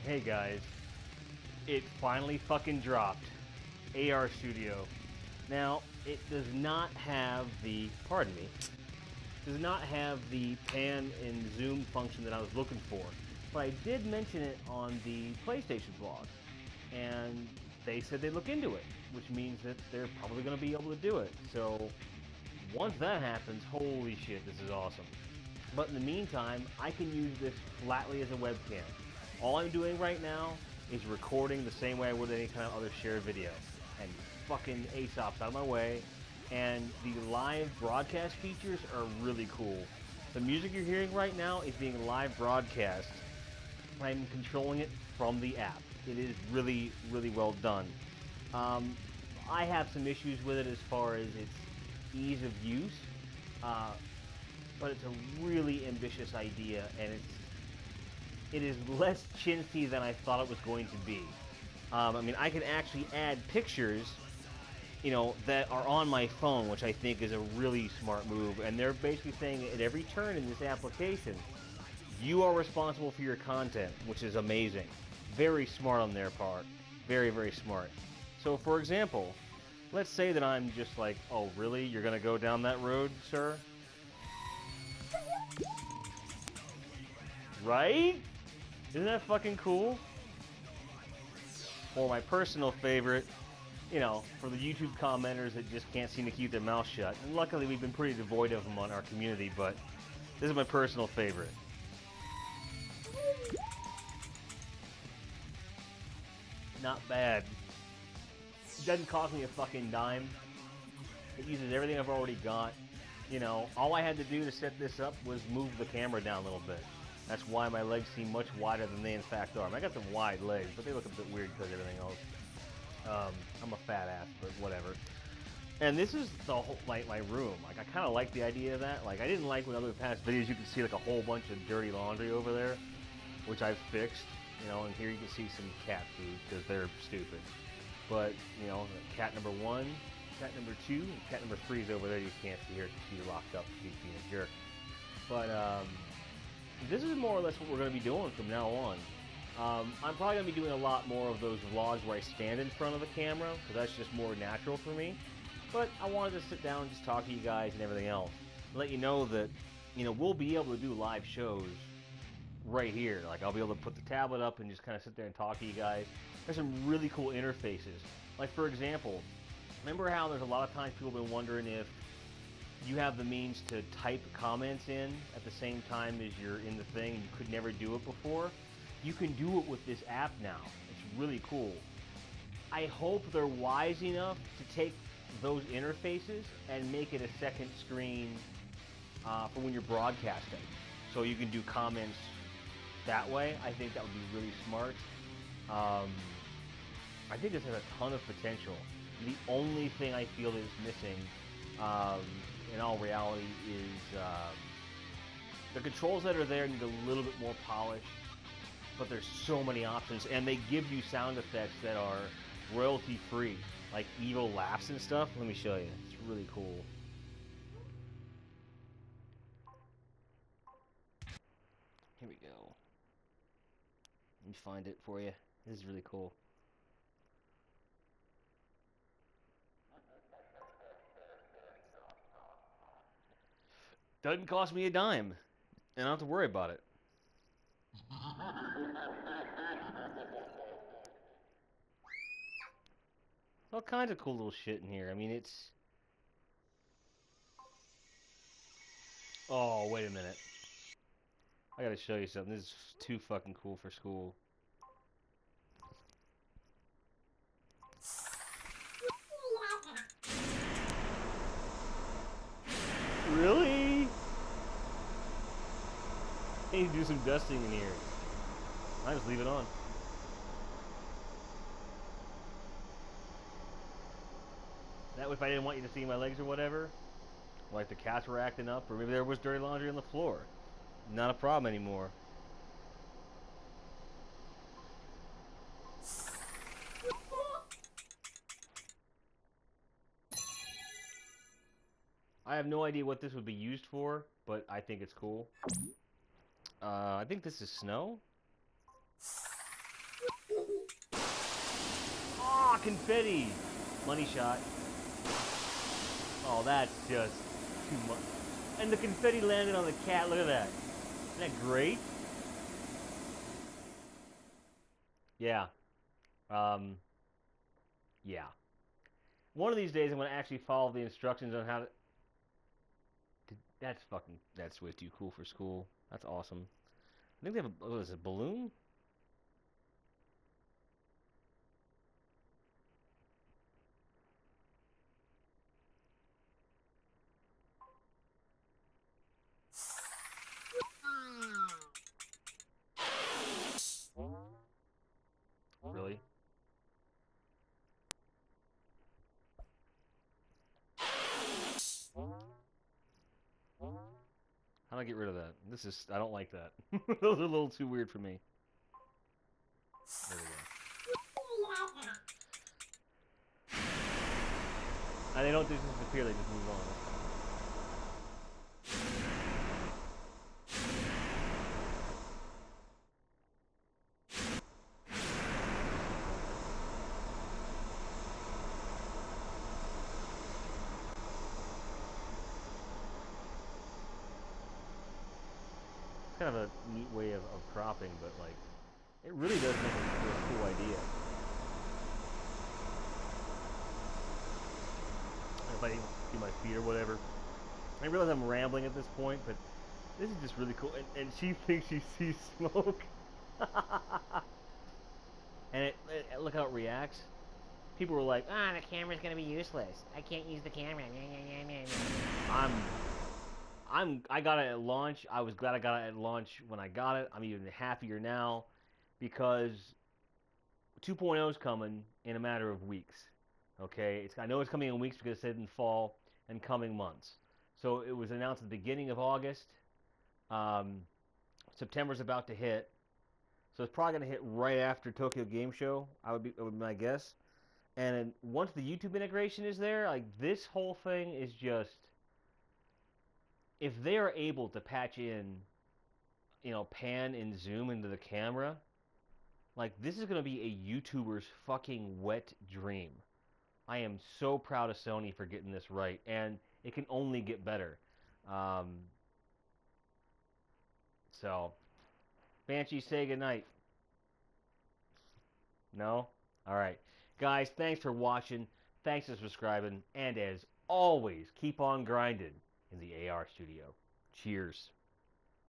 Hey guys, it finally fucking dropped. AR Sudio. Now, it does not have the, pardon me, does not have the pan and zoom function that I was looking for. But I did mention it on the PlayStation blog, and they said they'd look into it, which means that they're probably going to be able to do it. So, once that happens, holy shit, this is awesome. But in the meantime, I can use this flatly as a webcam. All I'm doing right now is recording the same way I would any kind of other shared video. And fucking Aesop's out of my way. And the live broadcast features are really cool. The music you're hearing right now is being live broadcast. I'm controlling it from the app. It is really, really well done. I have some issues with it as far as its ease of use. But it's a really ambitious idea, and it is less chintzy than I thought it was going to be. I mean, I can actually add pictures, that are on my phone, which I think is a really smart move. And they're basically saying at every turn in this application, you are responsible for your content, which is amazing. Very smart on their part. Very, very smart. So, for example, let's say that I'm just like, oh, really? You're going to go down that road, sir? Right? Isn't that fucking cool? Or my personal favorite, for the YouTube commenters that just can't seem to keep their mouth shut. And luckily we've been pretty devoid of them on our community, but this is my personal favorite. Not bad. It doesn't cost me a fucking dime. It uses everything I've already got. All I had to do to set this up was move the camera down a little bit. That's why my legs seem much wider than they in fact are. I got some wide legs, but they look a bit weird because of everything else. I'm a fat ass, but whatever. And this is the whole, my room. Like, I kind of like the idea of that. Like, I didn't like when other past videos you can see like a whole bunch of dirty laundry over there, which I've fixed. And here you can see some cat food because they're stupid. But, cat number 1, cat number 2, and cat number 3 is over there. You can't see her because she's locked up. She's being a jerk. But, this is more or less what we're going to be doing from now on. I'm probably going to be doing a lot more of those vlogs where I stand in front of the camera, because that's just more natural for me. But I wanted to sit down and just talk to you guys and everything else. Let you know that, we'll be able to do live shows right here. Like, I'll be able to put the tablet up and just kind of sit there and talk to you guys. There's some really cool interfaces. Like, for example, remember how there's a lot of times people have been wondering if you have the means to type comments in at the same time as you're in the thing, and you could never do it before? You can do it with this app now. It's really cool. I hope they're wise enough to take those interfaces and make it a second screen for when you're broadcasting. So you can do comments that way. I think that would be really smart. I think this has a ton of potential. The only thing I feel is missing in all reality is the controls that are there need a little bit more polish, but there's so many options, and they give you sound effects that are royalty free, like evil laughs and stuff. Let me show you. It's really cool. Here we go. Let me find it for you. This is really cool. Doesn't cost me a dime, and I don't have to worry about it. All kinds of cool little shit in here. I mean, it's... Oh, wait a minute. I gotta show you something. This is too fucking cool for school. Really? I need to do some dusting in here. I just leave it on. That way, if I didn't want you to see my legs or whatever, like the cats were acting up, or maybe there was dirty laundry on the floor, not a problem anymore. I have no idea what this would be used for, but I think it's cool. I think this is snow. confetti! Money shot. Oh, that's just too much. And the confetti landed on the cat. Look at that. Isn't that great? Yeah. Yeah. One of these days, I'm going to actually follow the instructions on how to... That's way too cool for school. That's awesome. I think they have a... What is it, balloon? Really? How do I get rid of that? I don't like that. Those are a little too weird for me. There we go. And they don't disappear, they just move on. It's kind of a neat way of cropping, but like, it really does make a cool idea. If I do my feet or whatever. I realize I'm rambling at this point, but this is just really cool. And she thinks she sees smoke. And look how it reacts. People were like, the camera's gonna be useless. I can't use the camera. I got it at launch. I was glad I got it at launch when I got it. I'm even happier now because 2.0 is coming in a matter of weeks. Okay, I know it's coming in weeks because it said in fall and coming months. So it was announced at the beginning of August. September's about to hit, so it's probably gonna hit right after Tokyo Game Show. Would be my guess. And then once the YouTube integration is there, like this whole thing is just, if they are able to patch in, pan and zoom into the camera, like this is gonna be a YouTuber's fucking wet dream. I am so proud of Sony for getting this right, and it can only get better. So, Banshee, say goodnight. No? Alright. Guys, thanks for watching. Thanks for subscribing. And as always, keep on grinding in the AR Studio. Cheers.